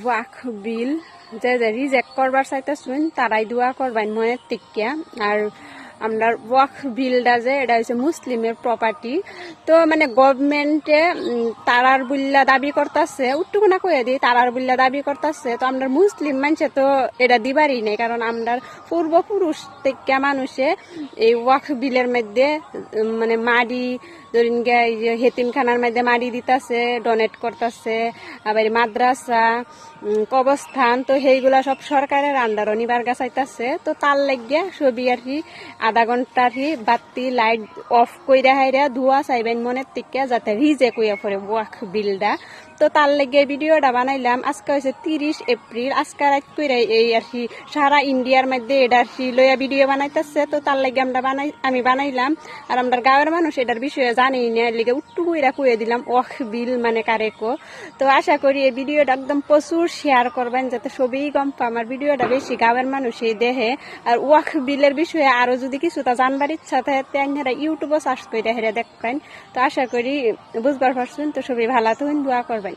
Walk বিল যে reject করবার চাইতেছুন তারাই দোয়া করবেন মনের টিকিয়া। আর আমরা ওয়াক বিলটা যে এটা হচ্ছে মুসলিমের প্রপার্টি, তো মানে গভর্নমেন্টে তারার বুল্লা দাবি করতেছে, উট্টুকুনা কয়ে দিই তারার বুল্লা দাবি করতেছে। তো আমরা মুসলিম মানুষে তো এটা দিবারই নেই, কারণ আমরা পূর্বপুরুষ থেকে মানুষে এই ওয়াক বিলের মধ্যে মানে মাড়ি ধরিন গে হেতিমখানার মধ্যে মাড়ি দিতেছে, ডোনেট করতেছে, আবার মাদ্রাসা কবরস্থান, তো সেইগুলা সব সরকারের আন্ডারও নিবার গাছাইতেছে। তো তার লাগিয়া ছবি আর কি আধা ঘন্টার হি বাতি লাইট অফ কইরা হাইরা ধোয়া চাইবেন মনের থেকে যাতে রিজে কইয়া পড়ে ওয়াক বিলটা। তো তার লাগে ভিডিওটা বানাইলাম। আজকে হয়েছে 30 এপ্রিল, আজকে রাত কইরা এই আর কি সারা ইন্ডিয়ার মধ্যে এটা আর কি লইয়া ভিডিও বানাইতেছে। তো তার লাগে আমি বানাইলাম। আর আমরা গাঁয়ের মানুষ এটার বিষয়ে জানি না, এর লিগে উট্টু কইরা কইয়া দিলাম ওয়াক বিল মানে কারেকো। তো আশা করি এই ভিডিওটা একদম প্রচুর শেয়ার করবেন যাতে সবই গম পা আমার ভিডিওটা বেশি গাঁয়ের মানুষই দেখে। আর ওয়াক বিলের বিষয়ে আরো যদি কিছুটা জানবার ইচ্ছা থাকে তাহলে ইউটিউবে সার্চ করে হেরে দেখবেন। তো আশা করি বুঝবার পারছেন। তো সবই ভালো থাকুন, দোয়া করবেন।